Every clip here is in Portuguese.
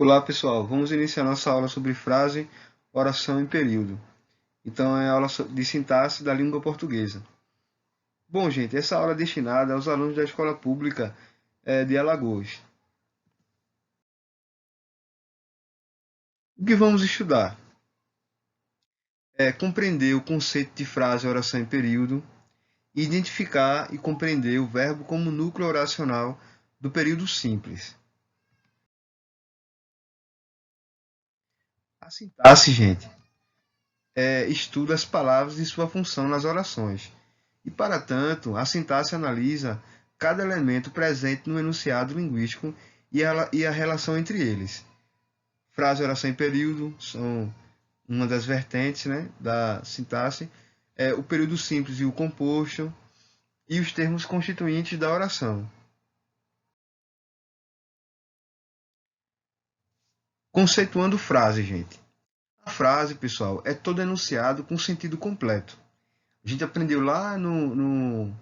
Olá pessoal, vamos iniciar nossa aula sobre frase, oração e período. Então é a aula de sintaxe da língua portuguesa. Bom gente, essa aula é destinada aos alunos da escola pública de Alagoas. O que vamos estudar? É compreender o conceito de frase, oração e período, e identificar e compreender o verbo como núcleo oracional do período simples. A sintaxe, gente, estuda as palavras e sua função nas orações. E, para tanto, a sintaxe analisa cada elemento presente no enunciado linguístico e a relação entre eles. Frase, oração e período são uma das vertentes, né, da sintaxe. O período simples e o composto, e os termos constituintes da oração. Conceituando frase, gente. A frase, pessoal, é todo enunciado com sentido completo. A gente aprendeu lá no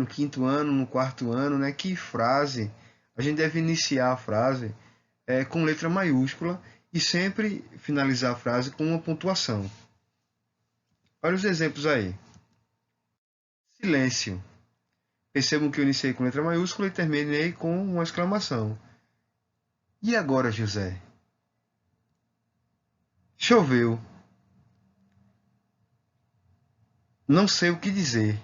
quinto ano, no quarto ano, né, que frase, a gente deve iniciar a frase com letra maiúscula e sempre finalizar a frase com uma pontuação. Olha os exemplos aí. Silêncio. Percebam que eu iniciei com letra maiúscula e terminei com uma exclamação. E agora, José? Choveu. Não sei o que dizer.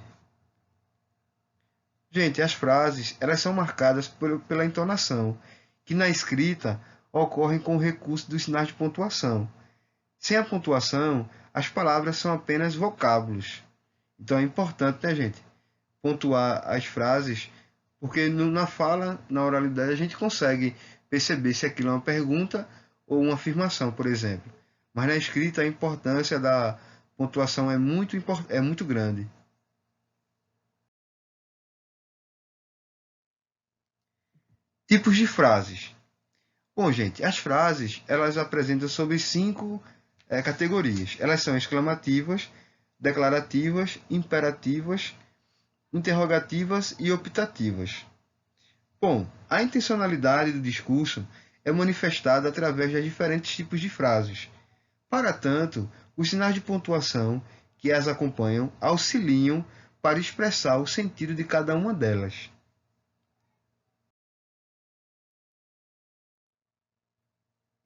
Gente, as frases, elas são marcadas pela entonação, que na escrita ocorrem com o recurso dos sinais de pontuação. Sem a pontuação, as palavras são apenas vocábulos. Então é importante, né, gente, pontuar as frases, porque na fala, na oralidade, a gente consegue perceber se aquilo é uma pergunta ou uma afirmação, por exemplo. Mas na escrita, a importância da pontuação é muito grande. Tipos de frases. Bom, gente, as frases, elas apresentam sobre cinco categorias. Elas são exclamativas, declarativas, imperativas, interrogativas e optativas. Bom, a intencionalidade do discurso é manifestada através de diferentes tipos de frases. Para tanto, os sinais de pontuação que as acompanham auxiliam para expressar o sentido de cada uma delas.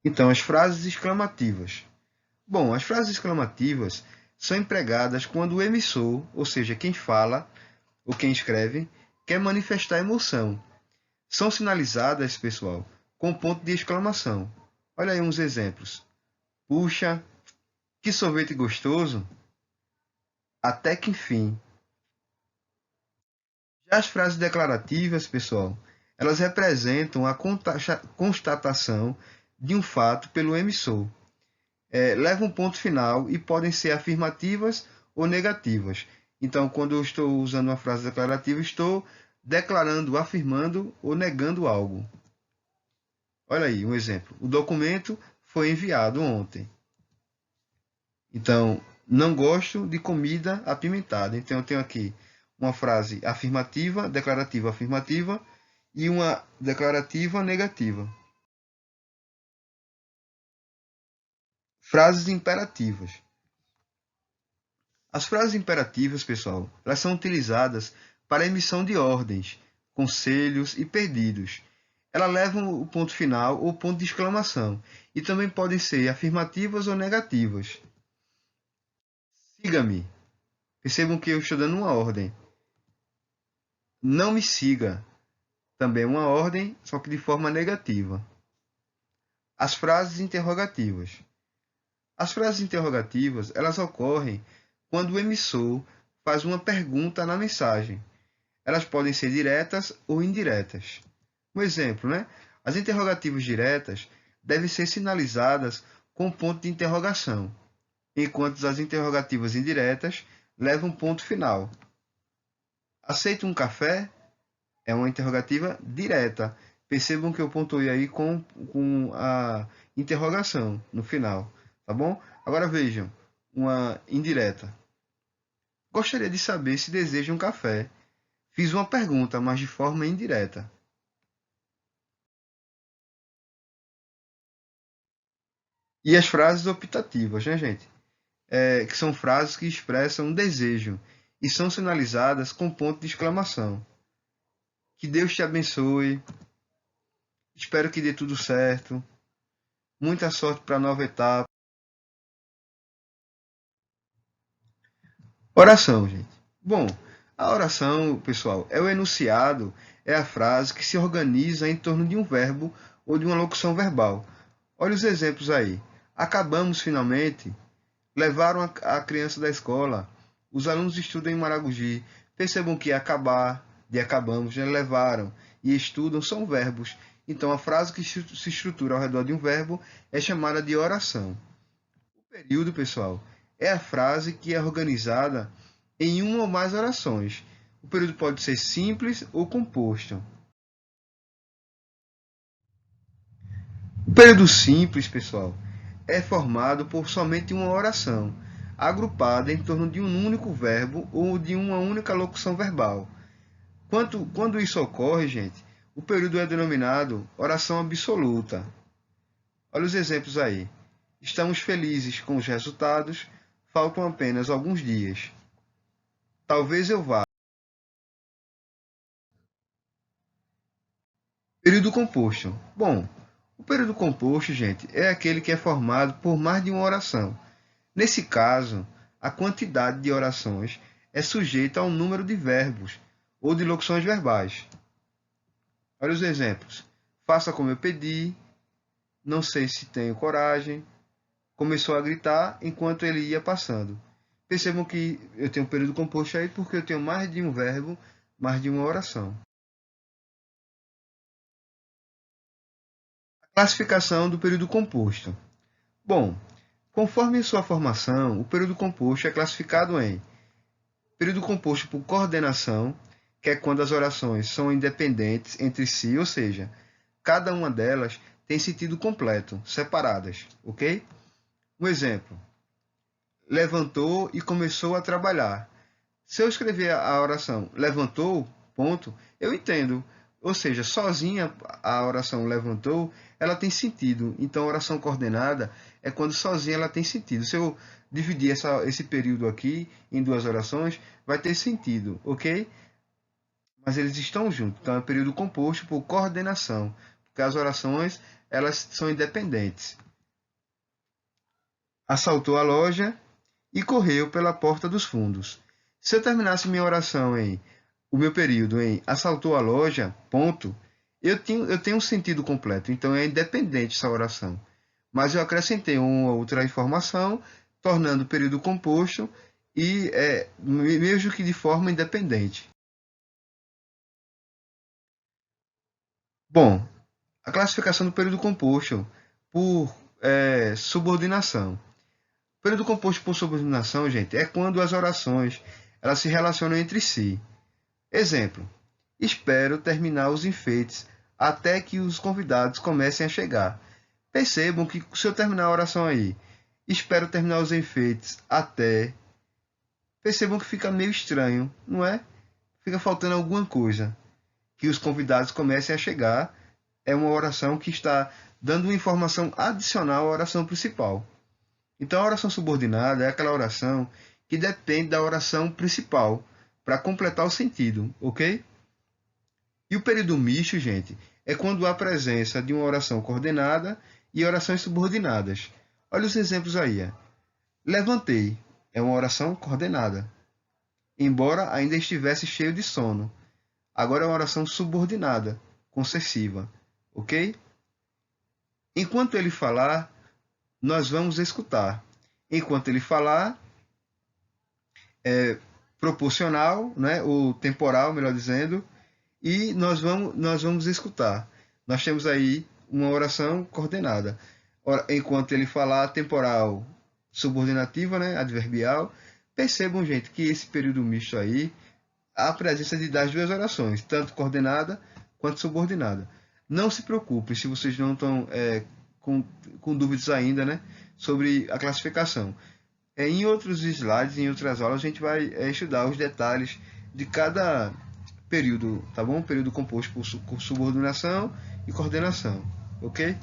Então, as frases exclamativas. Bom, as frases exclamativas são empregadas quando o emissor, ou seja, quem fala ou quem escreve, quer manifestar emoção. São sinalizadas, pessoal, com ponto de exclamação. Olha aí uns exemplos. Puxa, que sorvete gostoso! Até que enfim. Já as frases declarativas, pessoal, elas representam a constatação de um fato pelo emissor. Levam um ponto final e podem ser afirmativas ou negativas. Então, quando eu estou usando uma frase declarativa, estou declarando, afirmando ou negando algo. Olha aí um exemplo. O documento foi enviado ontem. Então, não gosto de comida apimentada. Então, eu tenho aqui uma frase afirmativa, afirmativa e uma declarativa negativa. Frases imperativas. As frases imperativas, pessoal, elas são utilizadas para a emissão de ordens, conselhos e pedidos. Elas levam o ponto final ou ponto de exclamação e também podem ser afirmativas ou negativas. Siga-me. Percebam que eu estou dando uma ordem. Não me siga. Também uma ordem, só que de forma negativa. As frases interrogativas. As frases interrogativas, elas ocorrem quando o emissor faz uma pergunta na mensagem. Elas podem ser diretas ou indiretas. Um exemplo, né? As interrogativas diretas devem ser sinalizadas com ponto de interrogação, enquanto as interrogativas indiretas levam ponto final. Aceita um café? É uma interrogativa direta. Percebam que eu pontuei aí com a interrogação no final, tá bom? Agora vejam, uma indireta. Gostaria de saber se deseja um café. Fiz uma pergunta, mas de forma indireta. E as frases optativas, né, gente? Que são frases que expressam um desejo e são sinalizadas com ponto de exclamação. Que Deus te abençoe. Espero que dê tudo certo. Muita sorte para a nova etapa. Oração, gente. Bom, a oração, pessoal, é o enunciado, é a frase que se organiza em torno de um verbo ou de uma locução verbal. Olha os exemplos aí. Acabamos finalmente. Levaram a criança da escola. Os alunos estudam em Maragogi. Percebam que acabar, de acabamos, né? Levaram e estudam são verbos. Então, a frase que se estrutura ao redor de um verbo é chamada de oração. O período, pessoal, é a frase que é organizada em uma ou mais orações. O período pode ser simples ou composto. O período simples, pessoal, é formado por somente uma oração, agrupada em torno de um único verbo ou de uma única locução verbal. Quando isso ocorre, gente, o período é denominado oração absoluta. Olha os exemplos aí. Estamos felizes com os resultados, faltam apenas alguns dias. Talvez eu vá. Período composto. Bom, o período composto, gente, é aquele que é formado por mais de uma oração. Nesse caso, a quantidade de orações é sujeita ao número de verbos ou de locuções verbais. Olha os exemplos. Faça como eu pedi, não sei se tenho coragem, começou a gritar enquanto ele ia passando. Percebam que eu tenho um período composto aí porque eu tenho mais de um verbo, mais de uma oração. A classificação do período composto. Bom, conforme sua formação, o período composto é classificado em período composto por coordenação, que é quando as orações são independentes entre si, ou seja, cada uma delas tem sentido completo, separadas, ok? Um exemplo: levantou e começou a trabalhar. Se eu escrever a oração levantou, ponto, eu entendo. Ou seja, sozinha a oração levantou, ela tem sentido. Então, a oração coordenada é quando sozinha ela tem sentido. Se eu dividir esse período aqui em duas orações, vai ter sentido, ok? Mas eles estão juntos. Então, é um período composto por coordenação, porque as orações elas são independentes. Assaltou a loja e correu pela porta dos fundos. Se eu terminasse minha oração em o meu período em assaltou a loja, ponto, eu tenho um sentido completo. Então é independente essa oração. Mas eu acrescentei uma outra informação, tornando o período composto e mesmo que de forma independente. Bom, a classificação do período composto por subordinação. O período composto por subordinação, gente, é quando as orações elas se relacionam entre si. Exemplo: espero terminar os enfeites até que os convidados comecem a chegar. Percebam que se eu terminar a oração aí, espero terminar os enfeites até. Percebam que fica meio estranho, não é? Fica faltando alguma coisa. Que os convidados comecem a chegar é uma oração que está dando uma informação adicional à oração principal. Então, a oração subordinada é aquela oração que depende da oração principal para completar o sentido, ok? E o período misto, gente, é quando há presença de uma oração coordenada e orações subordinadas. Olha os exemplos aí. Levantei é uma oração coordenada, embora ainda estivesse cheio de sono. Agora é uma oração subordinada, concessiva, ok? Enquanto ele falar, nós vamos escutar. Enquanto ele falar, é proporcional, né, ou temporal, melhor dizendo, e nós vamos escutar. Nós temos aí uma oração coordenada. Enquanto ele falar, temporal subordinativa, né, adverbial. Percebam, gente, que esse período misto aí, há a presença das duas orações, tanto coordenada quanto subordinada. Não se preocupem se vocês não estão com dúvidas ainda, né, sobre a classificação. Em outros slides, em outras aulas, a gente vai estudar os detalhes de cada período, tá bom? Período composto por subordinação e coordenação, ok?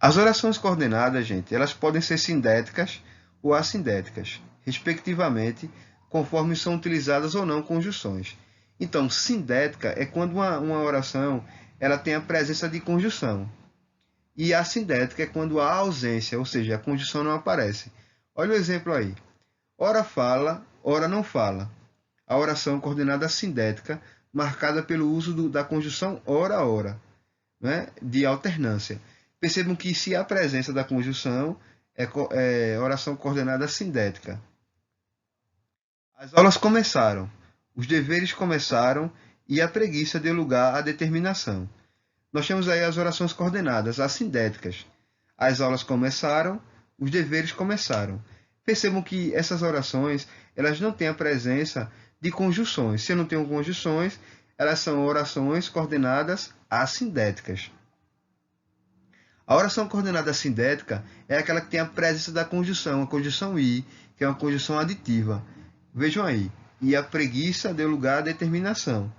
As orações coordenadas, gente, elas podem ser sindéticas ou assindéticas, respectivamente, conforme são utilizadas ou não conjunções. Então, sindética é quando uma oração ela tem a presença de conjunção. E assindética é quando há ausência, ou seja, a conjunção não aparece. Olha o exemplo aí. Ora fala, ora não fala. A oração coordenada sindética, marcada pelo uso da conjunção ora, né, de alternância. Percebam que se há presença da conjunção, é oração coordenada sindética. As aulas começaram, os deveres começaram e a preguiça deu lugar à determinação. Nós temos aí as orações coordenadas assindéticas. As aulas começaram, os deveres começaram. Percebam que essas orações elas não têm a presença de conjunções. Se não tem conjunções, elas são orações coordenadas assindéticas. A oração coordenada sindética é aquela que tem a presença da conjunção, a conjunção i, que é uma conjunção aditiva. Vejam aí, e a preguiça deu lugar à determinação.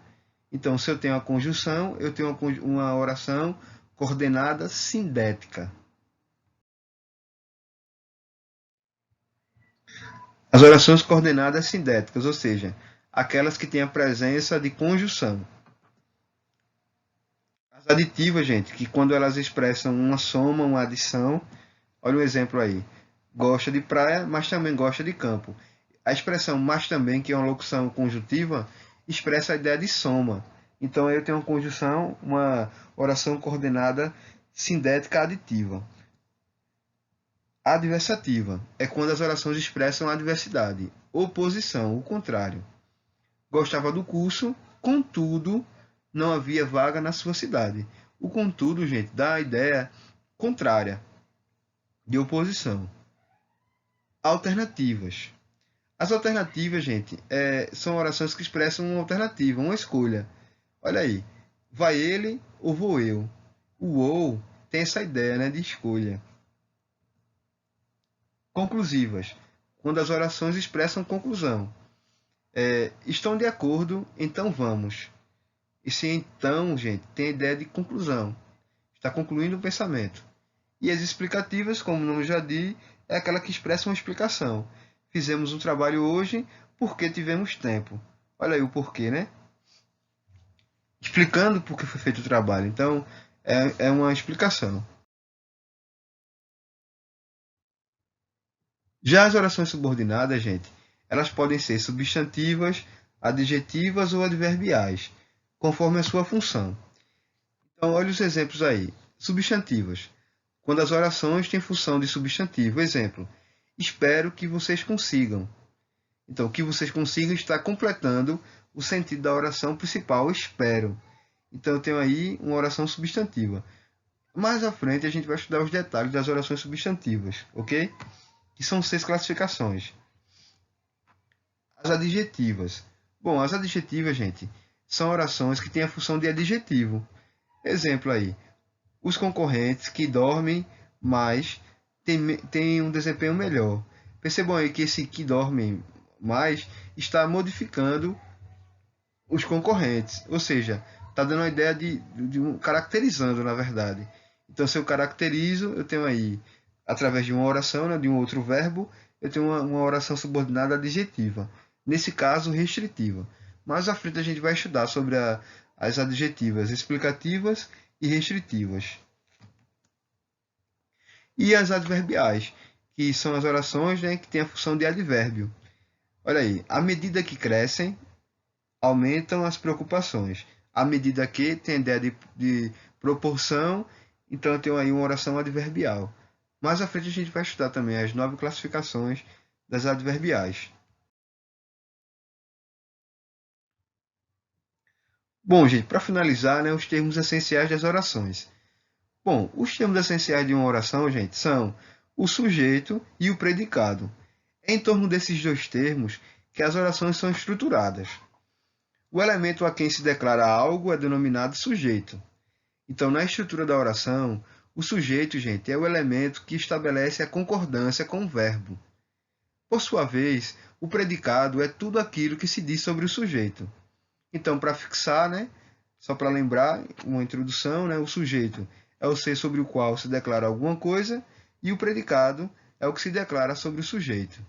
Então, se eu tenho a conjunção, eu tenho uma oração coordenada sindética. As orações coordenadas sindéticas, ou seja, aquelas que têm a presença de conjunção. As aditivas, gente, que quando elas expressam uma soma, uma adição, olha um exemplo aí. Gosta de praia, mas também gosta de campo. A expressão mas também, que é uma locução conjuntiva, expressa a ideia de soma. Então, eu tenho uma conjunção, uma oração coordenada sindética aditiva. Adversativa é quando as orações expressam a adversidade. Oposição, o contrário. Gostava do curso, contudo, não havia vaga na sua cidade. O contudo, gente, dá a ideia contrária, de oposição. Alternativas. As alternativas, gente, são orações que expressam uma alternativa, uma escolha. Olha aí, vai ele ou vou eu? O ou tem essa ideia, né, de escolha. Conclusivas, quando as orações expressam conclusão. Estão de acordo, então vamos. Esse então, gente, tem a ideia de conclusão. Está concluindo o pensamento. E as explicativas, como o nome já diz, é aquela que expressa uma explicação. Fizemos um trabalho hoje porque tivemos tempo. Olha aí o porquê, né? Explicando por que foi feito o trabalho. Então, é uma explicação. Já as orações subordinadas, gente, elas podem ser substantivas, adjetivas ou adverbiais, conforme a sua função. Então, olha os exemplos aí. Substantivas. Quando as orações têm função de substantivo. Exemplo, espero que vocês consigam. Então, que vocês consigam está completando o sentido da oração principal, espero. Então, eu tenho aí uma oração substantiva. Mais à frente, a gente vai estudar os detalhes das orações substantivas, ok? Que são 6 classificações. As adjetivas. Bom, as adjetivas, gente, são orações que têm a função de adjetivo. Exemplo aí, os concorrentes que dormem mais têm um desempenho melhor. Percebam aí que esse que dormem mais está modificando os concorrentes, ou seja, está dando a ideia caracterizando, na verdade. Então, se eu caracterizo, eu tenho aí, através de uma oração, né, de um outro verbo, eu tenho uma oração subordinada adjetiva. Nesse caso, restritiva. Mais à frente a gente vai estudar sobre as adjetivas explicativas e restritivas. E as adverbiais, que são as orações, né, que têm a função de advérbio. Olha aí, à medida que crescem, aumentam as preocupações. À medida que tem a ideia de proporção, então eu tenho aí uma oração adverbial. Mais à frente a gente vai estudar também as 9 classificações das adverbiais. Bom, gente, para finalizar, né, os termos essenciais das orações. Bom, os termos essenciais de uma oração, gente, são o sujeito e o predicado. É em torno desses dois termos que as orações são estruturadas. O elemento a quem se declara algo é denominado sujeito. Então, na estrutura da oração, o sujeito, gente, é o elemento que estabelece a concordância com o verbo. Por sua vez, o predicado é tudo aquilo que se diz sobre o sujeito. Então, para fixar, né, só para lembrar uma introdução, né, o sujeito é o ser sobre o qual se declara alguma coisa, e o predicado é o que se declara sobre o sujeito.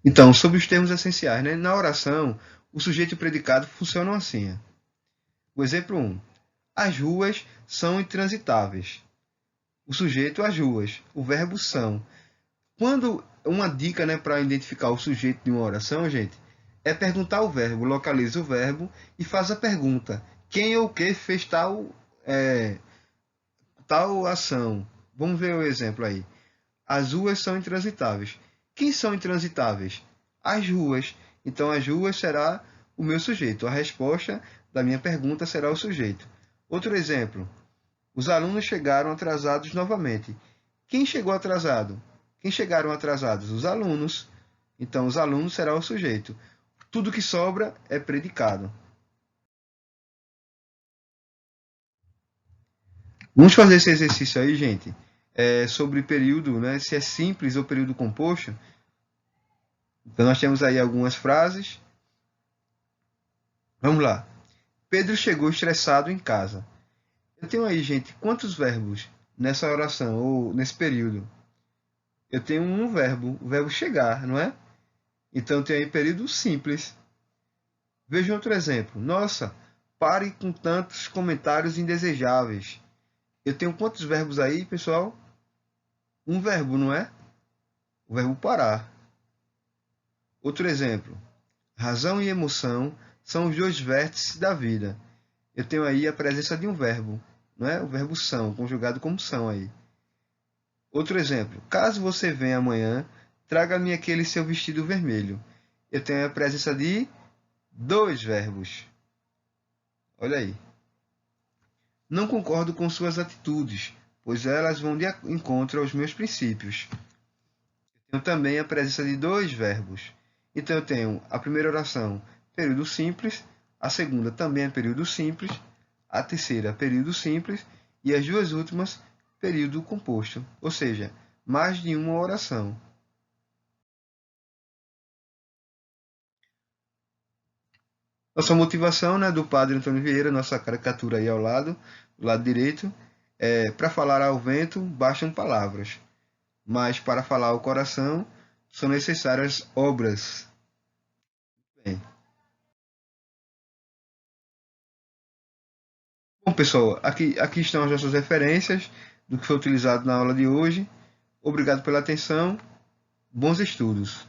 Então, sobre os termos essenciais, né? Na oração, o sujeito e o predicado funcionam assim. O exemplo 1. As ruas são intransitáveis. O sujeito, as ruas. O verbo são. Quando uma dica, né, para identificar o sujeito de uma oração, gente, é perguntar o verbo, localiza o verbo e faz a pergunta: quem ou o que fez tal ação? Vamos ver o exemplo aí. As ruas são intransitáveis. Quem são intransitáveis? As ruas. Então, as ruas será o meu sujeito. A resposta da minha pergunta será o sujeito. Outro exemplo. Os alunos chegaram atrasados novamente. Quem chegou atrasado? Quem chegaram atrasados? Os alunos. Então, os alunos será o sujeito. Tudo que sobra é predicado. Vamos fazer esse exercício aí, gente, sobre período, né? Se é simples ou período composto. Então, nós temos aí algumas frases. Vamos lá. Pedro chegou estressado em casa. Eu tenho aí, gente, quantos verbos nessa oração ou nesse período? Eu tenho um verbo, o verbo chegar, não é? Então, eu tenho aí período simples. Veja outro exemplo. Nossa, pare com tantos comentários indesejáveis. Eu tenho quantos verbos aí, pessoal? Um verbo, não é? O verbo parar. Outro exemplo. Razão e emoção são os dois vértices da vida. Eu tenho aí a presença de um verbo, não é? O verbo são, conjugado como são aí. Outro exemplo. Caso você venha amanhã, traga-me aquele seu vestido vermelho. Eu tenho a presença de dois verbos. Olha aí. Não concordo com suas atitudes, pois elas vão de encontro aos meus princípios. Eu tenho também a presença de dois verbos. Então, eu tenho a primeira oração, período simples, a segunda também é período simples, a terceira, período simples, e as duas últimas, período composto, ou seja, mais de uma oração. Nossa motivação, né, do padre Antônio Vieira, nossa caricatura aí ao lado, do lado direito, para falar ao vento bastam palavras, mas para falar ao coração são necessárias obras. Bem. Bom, pessoal, aqui estão as nossas referências do que foi utilizado na aula de hoje. Obrigado pela atenção. Bons estudos.